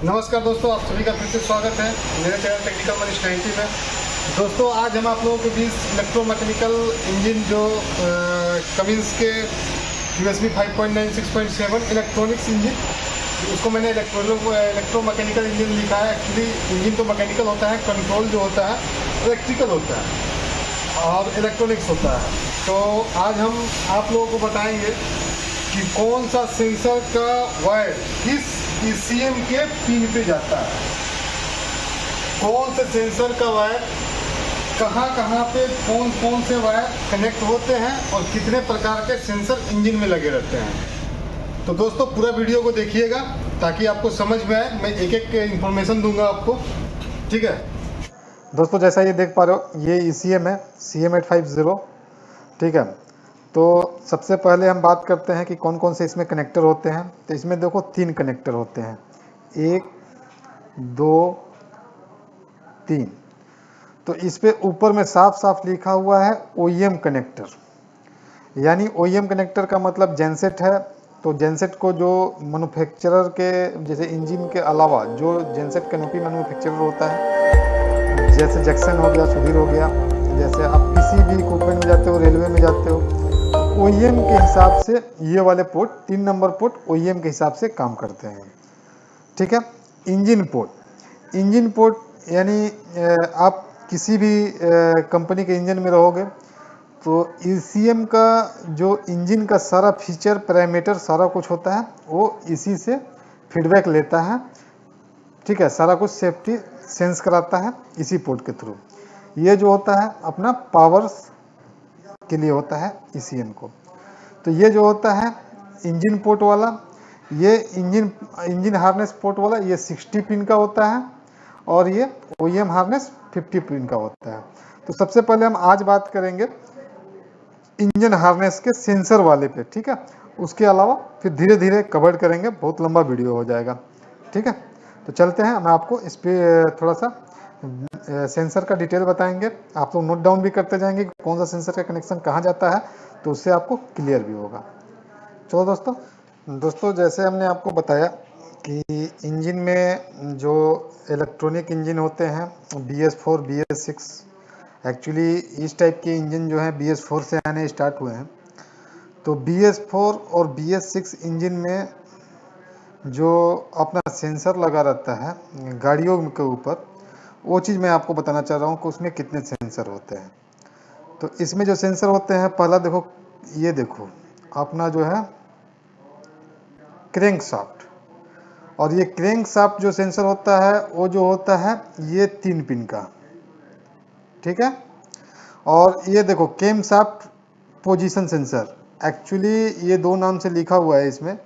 नमस्कार दोस्तों, आप सभी का फिर से स्वागत है मेरे चैनल टेक्निकल मनीष 90 में। दोस्तों आज हम आप लोगों के बीच इलेक्ट्रोमैकेनिकल इंजन जो कमिंस के USB 5.9 6.7 इलेक्ट्रॉनिक्स इंजन, उसको मैंने इलेक्ट्रोमैकेनिकल इंजन लिखा है। एक्चुअली इंजन तो मैकेनिकल होता है, कंट्रोल जो होता है इलेक्ट्रिकल होता है और इलेक्ट्रॉनिक्स होता है। तो आज हम आप लोगों को बताएंगे कि कौन सा सेंसर का वायर किस ECM के पिन पे जाता है, कौन से सेंसर का वायर कहाँ पे कौन से वायर कनेक्ट होते हैं और कितने प्रकार के सेंसर इंजन में लगे रहते हैं। तो दोस्तों पूरा वीडियो को देखिएगा ताकि आपको समझ में आए। मैं एक एक इंफॉर्मेशन दूंगा आपको, ठीक है दोस्तों। जैसा ये देख पा रहे हो, ये ECM है CM850, ठीक है। तो सबसे पहले हम बात करते हैं कि कौन कौन से इसमें कनेक्टर होते हैं। तो इसमें देखो 3 कनेक्टर होते हैं, 1 2 3। तो इस पे ऊपर में साफ साफ लिखा हुआ है OEM कनेक्टर, यानी OEM कनेक्टर का मतलब जेनसेट है। तो जेनसेट को जो मैन्युफैक्चरर के जैसे इंजन के अलावा जो जेनसेट कैनोपी मैन्युफैक्चरर होता है, जैसे जैक्सन हो गया, सुधीर हो गया, जैसे आप किसी भी इक्विपमेंट में जाते हो, रेलवे में जाते हो, OEM के हिसाब से ये वाले पोर्ट 3 नंबर पोर्ट OEM के हिसाब से काम करते हैं, ठीक है। इंजन पोर्ट यानी आप किसी भी कंपनी के इंजन में रहोगे तो ECM का जो इंजन का सारा फीचर पैरामीटर सारा कुछ होता है वो इसी से फीडबैक लेता है, ठीक है। सारा कुछ सेफ्टी सेंस कराता है इसी पोर्ट के थ्रू। ये जो होता है अपना पावर के लिए होता है ECM को। तो ये जो होता है इंजन पोर्ट वाला, ये इंजन हार्नेस पोर्ट वाला, ये 60 पिन का होता है और ये OEM हार्नेस 50 पिन का होता है। तो सबसे पहले हम आज बात करेंगे इंजन हार्नेस के सेंसर वाले पे, ठीक है। उसके अलावा फिर धीरे धीरे कवर करेंगे, बहुत लंबा वीडियो हो जाएगा, ठीक है। तो चलते हैं, मैं आपको इस पे थोड़ा सा सेंसर का डिटेल बताएंगे। आप लोग नोट डाउन भी करते जाएंगे कि कौन सा सेंसर का कनेक्शन कहाँ जाता है, तो उससे आपको क्लियर भी होगा। चलो दोस्तों जैसे हमने आपको बताया कि इंजन में जो इलेक्ट्रॉनिक इंजन होते हैं BS4 BS6, एक्चुअली इस टाइप के इंजन जो है BS4 से आने स्टार्ट हुए हैं। तो BS4 और BS6 इंजन में जो अपना सेंसर लगा रहता है गाड़ियों के ऊपर, वो चीज़ मैं आपको बताना चाह रहा हूँ कि उसमें कितने सेंसर होते हैं। तो इसमें जो सेंसर होते हैं, पहला देखो, ये देखो अपना जो है क्रैंक शाफ्ट, और ये क्रैंक शाफ्ट जो सेंसर होता है वो जो होता है ये 3 पिन का, ठीक है। और ये देखो cam shaft position sensor, actually ये 2 नाम से लिखा हुआ है इसमें,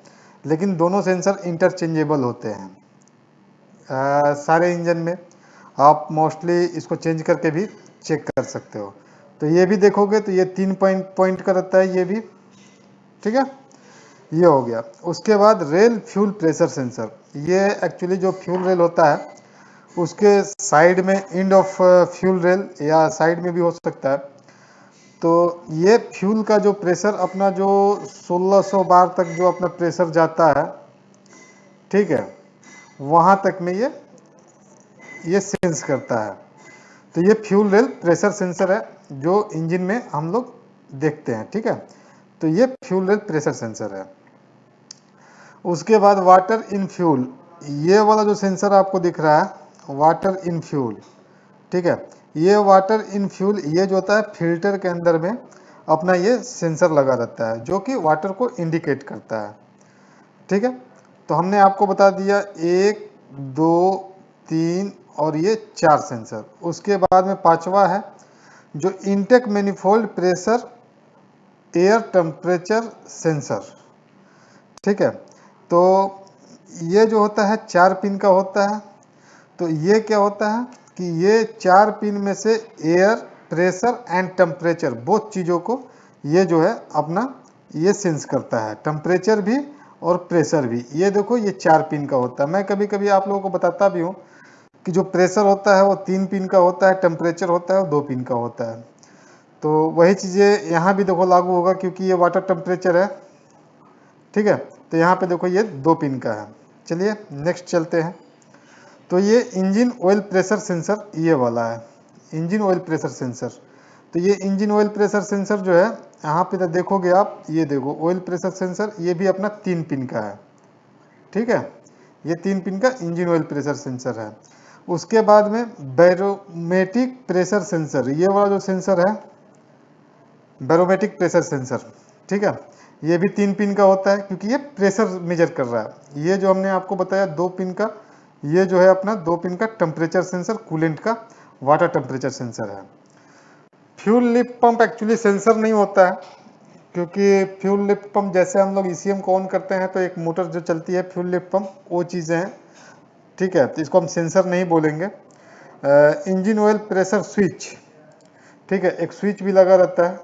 लेकिन दोनों सेंसर इंटरचेंजेबल होते हैं। सारे इंजन में आप मोस्टली इसको चेंज करके भी चेक कर सकते हो। तो ये भी देखोगे तो ये 3 पॉइंट का रहता है, ये भी, ठीक है। ये हो गया। उसके बाद रेल फ्यूल प्रेशर सेंसर, ये एक्चुअली जो फ्यूल रेल होता है उसके साइड में एंड ऑफ फ्यूल रेल या साइड में भी हो सकता है। तो ये फ्यूल का जो प्रेशर अपना जो 1600 बार तक जो अपना प्रेशर जाता है, ठीक है, वहाँ तक में ये सेंस करता है। तो ये फ्यूल रेल प्रेशर सेंसर है जो इंजन में हम लोग देखते हैं, ठीक है। तो ये फ्यूल रेल प्रेशर सेंसर है। उसके बाद वाटर इन फ्यूल, ये वाला जो सेंसर आपको दिख रहा है वाटर इन फ्यूल, ठीक है। ये वाटर इन फ्यूल ये जो होता है फिल्टर के अंदर में अपना ये सेंसर लगा रहता है जो कि वाटर को इंडिकेट करता है, ठीक है। तो हमने आपको बता दिया 1 2 3 और ये 4 सेंसर। उसके बाद में 5वां है जो intake manifold pressure air temperature sensor, ठीक है। तो ये जो होता है 4 पिन का होता है। तो ये क्या होता है कि ये 4 पिन में से air pressure and temperature both चीज़ों को ये जो है अपना ये सेंस करता है, टेम्परेचर भी और प्रेशर भी। ये देखो ये 4 पिन का होता है। मैं कभी कभी आप लोगों को बताता भी हूँ कि जो प्रेशर होता है वो 3 पिन का होता है, टेम्परेचर होता है वो 2 पिन का होता है। तो वही चीज़ें यहाँ भी देखो लागू होगा क्योंकि ये वाटर टेम्परेचर है, ठीक है। तो यहाँ पे देखो ये 2 पिन का है। चलिए नेक्स्ट चलते हैं। तो ये इंजन ऑयल प्रेशर सेंसर ये वाला है, इंजन ऑयल प्रेशर सेंसर। तो ये इंजन ऑयल प्रेशर सेंसर जो है यहाँ पे तो देखोगे आप, ये देखो ऑयल प्रेशर सेंसर, ये भी अपना 3 पिन का है, ठीक है, ये 3 पिन का इंजन ऑयल प्रेशर सेंसर है। उसके बाद में बैरोमेट्रिक प्रेशर सेंसर, ये वाला जो सेंसर है बैरोमेट्रिक प्रेशर सेंसर, ठीक है, ये भी 3 पिन का होता है क्योंकि ये प्रेशर मेजर कर रहा है। ये जो हमने आपको बताया 2 पिन का, ये जो है अपना 2 पिन का टेम्परेचर सेंसर, कूलेंट का वाटर टेम्परेचर सेंसर है। Fuel lift pump actually sensor नहीं होता है, क्योंकि फ्यूल लिफ्ट पंप जैसे हम लोग ईसीएम को ऑन करते हैं तो एक मोटर जो चलती है फ्यूल लिफ्ट पंप, वो चीज़ें हैं, ठीक है, तो इसको हम सेंसर नहीं बोलेंगे। इंजन ऑयल प्रेशर स्विच, ठीक है, एक स्विच भी लगा रहता है,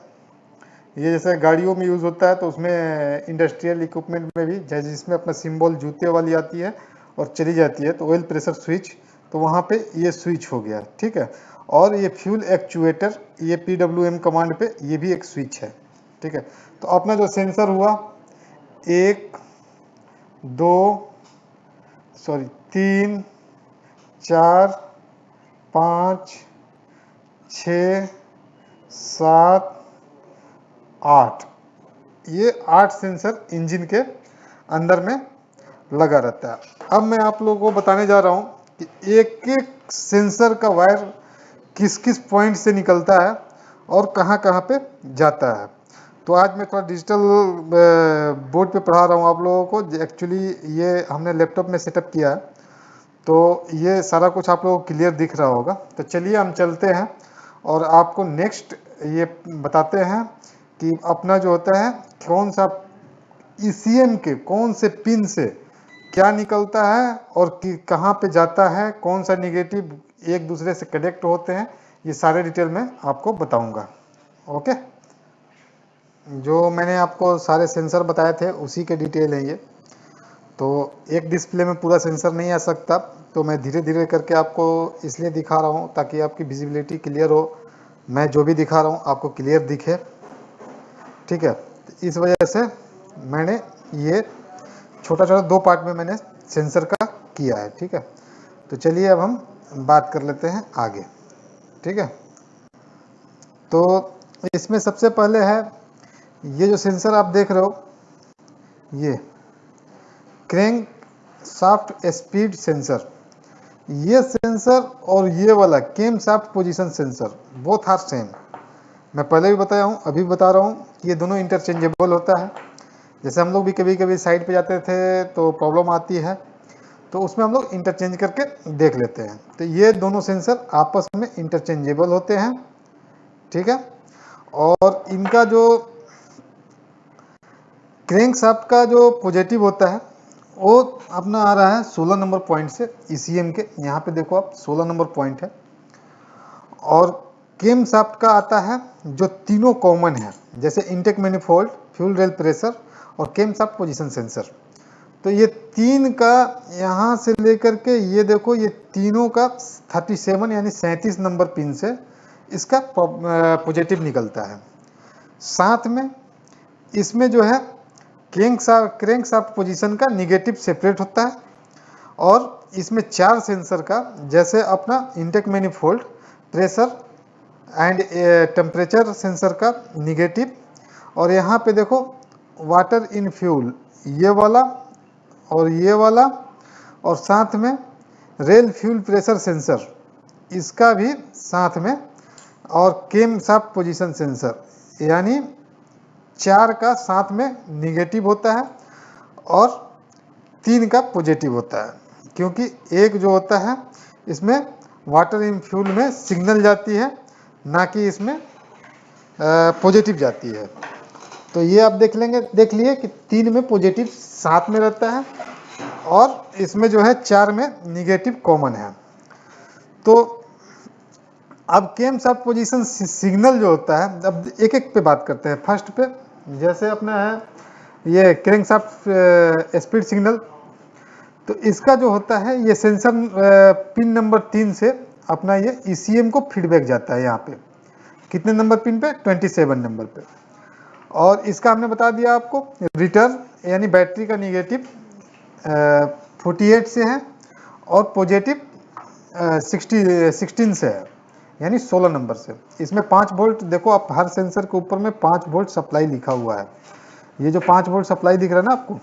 ये जैसे गाड़ियों में यूज़ होता है, तो उसमें इंडस्ट्रियल इक्विपमेंट में भी, जैसे जिसमें अपना सिंबल जूते वाली आती है और चली जाती है, तो ऑयल प्रेशर स्विच, तो वहाँ पे ये स्विच हो गया, ठीक है। और ये फ्यूल एक्चुएटर, ये PWM कमांड पे ये भी एक स्विच है, ठीक है। तो अपना जो सेंसर हुआ 1 2 सॉरी 3 4 5 6 7 8, ये 8 सेंसर इंजन के अंदर में लगा रहता है। अब मैं आप लोगों को बताने जा रहा हूँ कि एक एक सेंसर का वायर किस किस पॉइंट से निकलता है और कहाँ कहाँ पे जाता है। तो आज मैं थोड़ा डिजिटल बोर्ड पे पढ़ा रहा हूँ आप लोगों को, एक्चुअली ये हमने लैपटॉप में सेटअप किया है, तो ये सारा कुछ आप लोगों को क्लियर दिख रहा होगा। तो चलिए हम चलते हैं और आपको नेक्स्ट ये बताते हैं कि अपना जो होता है कौन सा ईसीएम के कौन से पिन से क्या निकलता है और कहाँ पे जाता है, कौन सा निगेटिव एक दूसरे से कनेक्ट होते हैं, ये सारे डिटेल में आपको बताऊंगा। ओके, जो मैंने आपको सारे सेंसर बताए थे उसी के डिटेल हैं ये। तो एक डिस्प्ले में पूरा सेंसर नहीं आ सकता, तो मैं धीरे धीरे करके आपको इसलिए दिखा रहा हूँ ताकि आपकी विजिबिलिटी क्लियर हो, मैं जो भी दिखा रहा हूँ आपको क्लियर दिखे, ठीक है। तो इस वजह से मैंने ये छोटा छोटा 2 पार्ट में मैंने सेंसर का किया है, ठीक है। तो चलिए अब हम बात कर लेते हैं आगे, ठीक है। तो इसमें सबसे पहले है ये जो सेंसर आप देख रहे हो, ये क्रैंक शाफ्ट स्पीड सेंसर, ये सेंसर और ये वाला cam shaft position sensor both are same. मैं पहले भी बताया हूँ, अभी बता रहा हूँ कि ये दोनों इंटरचेंजेबल होता है। जैसे हम लोग भी कभी कभी साइड पे जाते थे तो प्रॉब्लम आती है, तो उसमें हम लोग इंटरचेंज करके देख लेते हैं। तो ये दोनों सेंसर आपस में इंटरचेंजेबल होते हैं, ठीक है। और इनका जो क्रैंक शाफ्ट का जो पॉजिटिव होता है वो अपना आ रहा है 16 नंबर पॉइंट से ईसीएम के, यहाँ पे देखो आप 16 नंबर पॉइंट है। और कैम शाफ्ट का आता है जो तीनों कॉमन है, जैसे intake manifold, fuel rail pressure और कैम शाफ्ट पोजीशन सेंसर। तो ये 3 का यहाँ से लेकर के ये देखो, ये तीनों का 37 यानी 37 नंबर पिन से इसका पॉजिटिव निकलता है। साथ में इसमें जो है क्रैंक शाफ्ट पोजीशन का निगेटिव सेपरेट होता है। और इसमें 4 सेंसर का, जैसे अपना intake manifold, pressure and temperature sensor का निगेटिव, और यहाँ पे देखो वाटर इन फ्यूल ये वाला और ये वाला, और साथ में रेल फ्यूल प्रेशर सेंसर इसका भी साथ में, और कैम शाफ्ट पोजीशन सेंसर, यानी 4 का साथ में निगेटिव होता है और 3 का पॉजिटिव होता है। क्योंकि एक जो होता है इसमें वाटर इन फ्यूल में सिग्नल जाती है, ना कि इसमें पॉजिटिव जाती है। तो ये आप देख लिए कि 3 में पॉजिटिव साथ में रहता है और इसमें जो है 4 में निगेटिव कॉमन है। तो अब कैम शाफ्ट पोजीशन सिग्नल जो होता है, अब एक एक पे बात करते हैं। फर्स्ट पे जैसे अपना है ये क्रैंक शाफ्ट स्पीड सिग्नल, तो इसका जो होता है ये सेंसर पिन नंबर 3 से अपना ये ईसीएम को फीडबैक जाता है, यहाँ पे कितने नंबर पिन पे, 27 नंबर पे। और इसका हमने बता दिया आपको रिटर्न, यानी बैटरी का निगेटिव 48 से है और पॉजिटिव 16 से है, यानी 16 नंबर से। इसमें 5 वोल्ट, देखो आप हर सेंसर के ऊपर में 5 वोल्ट सप्लाई लिखा हुआ है। ये जो 5 वोल्ट सप्लाई दिख रहा है ना आपको,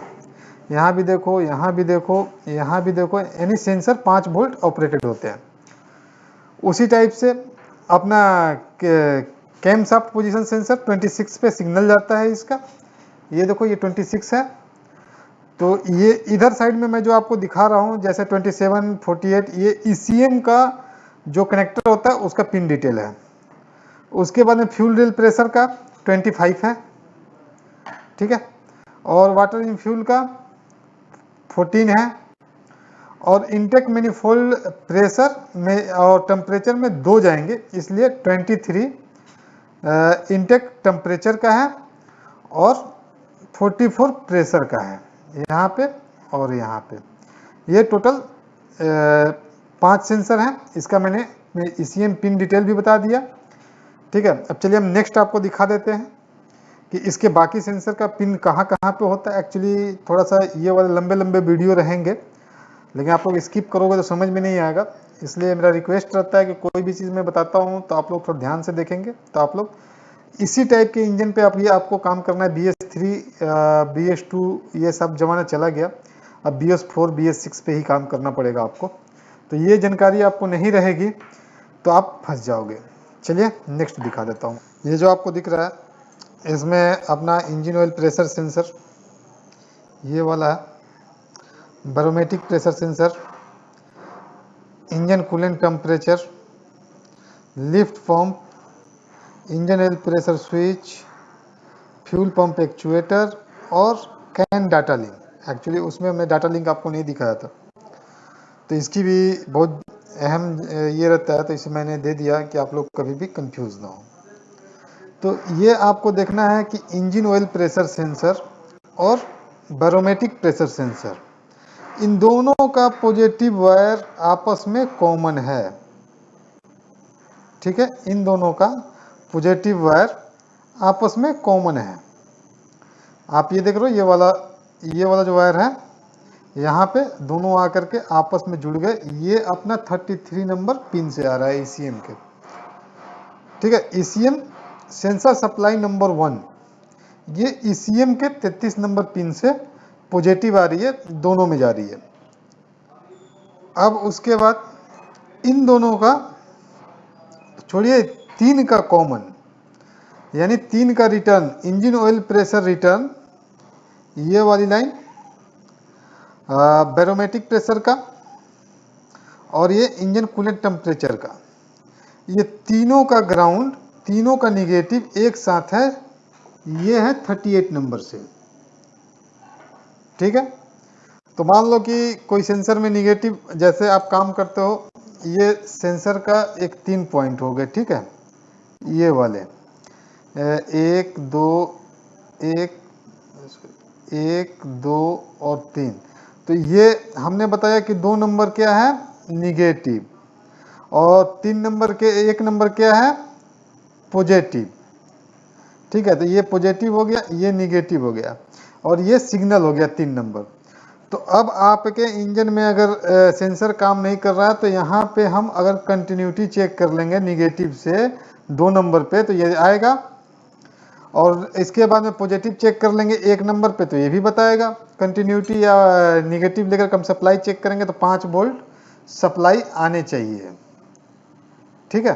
यहाँ भी देखो, यहाँ भी देखो, यहाँ भी देखो, यानी सेंसर 5 वोल्ट ऑपरेटेड होते हैं। उसी टाइप से अपना कैम शाफ्ट पोजीशन सेंसर 26 पे सिग्नल जाता है इसका। ये देखो ये 26 है। तो ये इधर साइड में मैं जो आपको दिखा रहा हूँ जैसे 27, 48, ये ECM का जो कनेक्टर होता है उसका पिन डिटेल है। उसके बाद में फ्यूल रेल प्रेशर का 25 है, ठीक है, और वाटर इन फ्यूल का 14 है, और इंटेक मैनिफोल्ड प्रेशर में और टेम्परेचर में 2 जाएंगे, इसलिए 23 इंटेक टेम्परेचर का है और 44 प्रेशर का है यहाँ पे और यहाँ पे। ये टोटल 5 सेंसर हैं। इसका मैंने ECM पिन डिटेल भी बता दिया, ठीक है। अब चलिए हम नेक्स्ट आपको दिखा देते हैं कि इसके बाकी सेंसर का पिन कहाँ कहाँ पे होता है। एक्चुअली थोड़ा सा ये वाले लंबे लंबे वीडियो रहेंगे, लेकिन आप लोग स्किप करोगे तो समझ में नहीं आएगा, इसलिए मेरा रिक्वेस्ट रहता है कि कोई भी चीज़ मैं बताता हूँ तो आप लोग थोड़ा ध्यान से देखेंगे, तो आप लोग इसी टाइप के इंजन पे आप ये आपको काम करना है। BS3 BS2 ये सब जमाना चला गया, अब BS4 BS6 पे ही काम करना पड़ेगा आपको। तो ये जानकारी आपको नहीं रहेगी तो आप फंस जाओगे। चलिए नेक्स्ट दिखा देता हूँ। ये जो आपको दिख रहा है इसमें अपना इंजन ऑयल प्रेशर सेंसर ये वाला है, barometric pressure sensor, engine coolant temperature, lift pump, engine oil pressure switch, fuel pump actuator और कैन डाटा लिंक। एक्चुअली उसमें मैं डाटा लिंक आपको नहीं दिखाया था, तो इसकी भी बहुत अहम ये रहता है, तो इसे मैंने दे दिया कि आप लोग कभी भी कंफ्यूज ना हो। तो ये आपको देखना है कि इंजन ऑयल प्रेशर सेंसर और बैरोमेट्रिक प्रेशर सेंसर, इन दोनों का पॉजिटिव वायर आपस में कॉमन है, ठीक है। इन दोनों का पॉजिटिव वायर आपस में कॉमन है। आप ये देख रहे हो ये वाला जो वायर है यहाँ पे दोनों आकर के आपस में जुड़ गए। ये अपना 33 नंबर पिन से आ रहा है ECM के, ठीक है। ECM सेंसर सप्लाई नंबर 1, ये ECM के 33 नंबर पिन से पॉजिटिव आ रही है, दोनों में जा रही है। अब उसके बाद इन दोनों का छोड़िए, 3 का कॉमन, यानी 3 का return, engine oil pressure return ये वाली लाइन, बैरोमेट्रिक प्रेशर का और ये इंजन कूलेंट टेम्परेचर का, ये तीनों का ग्राउंड, तीनों का निगेटिव एक साथ है। ये है 38 नंबर से, ठीक है। तो मान लो कि कोई सेंसर में निगेटिव, जैसे आप काम करते हो, ये सेंसर का एक 3 पॉइंट हो गए, ठीक है, ये वाले 1 2 1 2 और 3। तो ये हमने बताया कि 2 नंबर क्या है, निगेटिव, और 3 नंबर के 1 नंबर क्या है, पॉजिटिव, ठीक है। तो ये पॉजिटिव हो गया, ये निगेटिव हो गया, और ये सिग्नल हो गया 3 नंबर। तो अब आपके इंजन में अगर सेंसर काम नहीं कर रहा है तो यहाँ पे हम अगर कंटिन्यूटी चेक कर लेंगे निगेटिव से 2 नंबर पे तो ये आएगा, और इसके बाद में पॉजिटिव चेक कर लेंगे 1 नंबर पे तो ये भी बताएगा कंटिन्यूटी, या निगेटिव लेकर हम सप्लाई चेक करेंगे तो 5 वोल्ट सप्लाई आने चाहिए, ठीक है।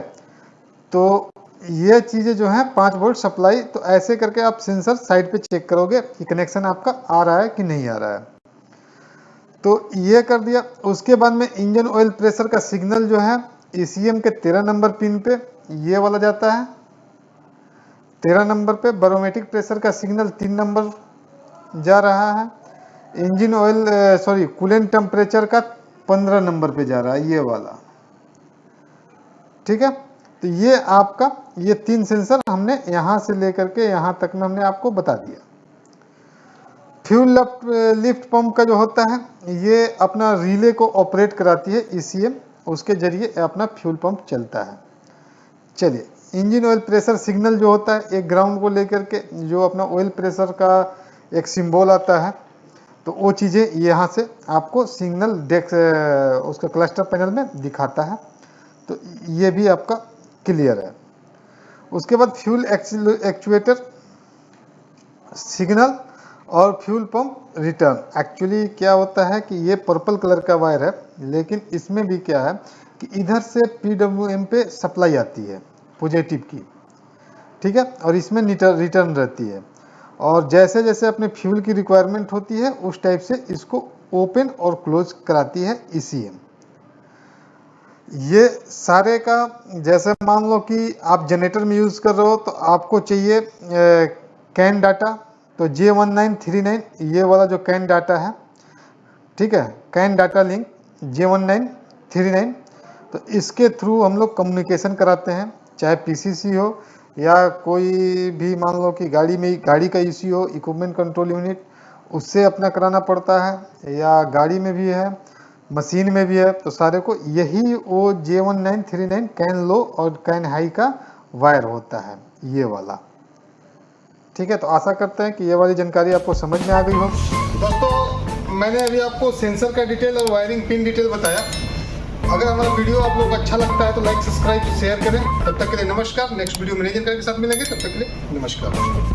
तो ये चीज़ें जो हैं 5 वोल्ट सप्लाई, तो ऐसे करके आप सेंसर साइड पे चेक करोगे कि कनेक्शन आपका आ रहा है कि नहीं आ रहा है। तो ये कर दिया। उसके बाद में इंजन ऑयल प्रेशर का सिग्नल जो है ECM के 13 नंबर पिन पे ये वाला जाता है, 13 नंबर पे बैरोमेट्रिक प्रेशर का सिग्नल 3 नंबर जा रहा है, इंजन ऑयल कूलेंट टेम्परेचर का 15 नंबर पे जा रहा है ये वाला, ठीक है। तो ये आपका ये 3 सेंसर हमने यहाँ से लेकर के यहाँ तक में हमने आपको बता दिया। फ्यूल लिफ्ट पंप का जो होता है ये अपना रिले को ऑपरेट कराती है ECM, उसके जरिए अपना फ्यूल पंप चलता है। चलिए, इंजन ऑयल प्रेशर सिग्नल जो होता है एक ग्राउंड को लेकर के, जो अपना ऑयल प्रेशर का एक सिंबल आता है, तो वो चीज़ें यहाँ से आपको सिग्नल डेस्क उसका क्लस्टर पैनल में दिखाता है। तो ये भी आपका क्लियर है। उसके बाद फ्यूल एक्चुएटर सिग्नल और फ्यूल पंप रिटर्न। एक्चुअली क्या होता है कि ये पर्पल कलर का वायर है, लेकिन इसमें भी क्या है कि इधर से PWM पे सप्लाई आती है पॉजिटिव की, ठीक है, और इसमें रिटर्न रहती है। और जैसे जैसे अपने फ्यूल की रिक्वायरमेंट होती है उस टाइप से इसको ओपन और क्लोज कराती है ECM। ये सारे का जैसे मान लो कि आप जनरेटर में यूज़ कर रहे हो तो आपको चाहिए कैन डाटा, तो J1939 ये वाला जो कैन डाटा है, ठीक है, कैन डाटा लिंक J1939, तो इसके थ्रू हम लोग कम्युनिकेशन कराते हैं, चाहे PCC हो या कोई भी मान लो कि गाड़ी का ECU हो, इक्विपमेंट कंट्रोल यूनिट, उससे अपना कराना पड़ता है, या गाड़ी में भी है, मशीन में भी है, तो सारे को यही वो J1939 कैन लो और कैन हाई का वायर होता है ये वाला, ठीक है। तो आशा करते हैं कि ये वाली जानकारी आपको समझ में आ गई हो। दोस्तों मैंने अभी आपको सेंसर का डिटेल और वायरिंग पिन डिटेल बताया। अगर हमारा वीडियो आप लोग को अच्छा लगता है तो लाइक सब्सक्राइब शेयर करें। तब तक के लिए नमस्कार। नेक्स्ट वीडियो में नई जानकारी के साथ मिलेंगे, तब तक के लिए नमस्कार।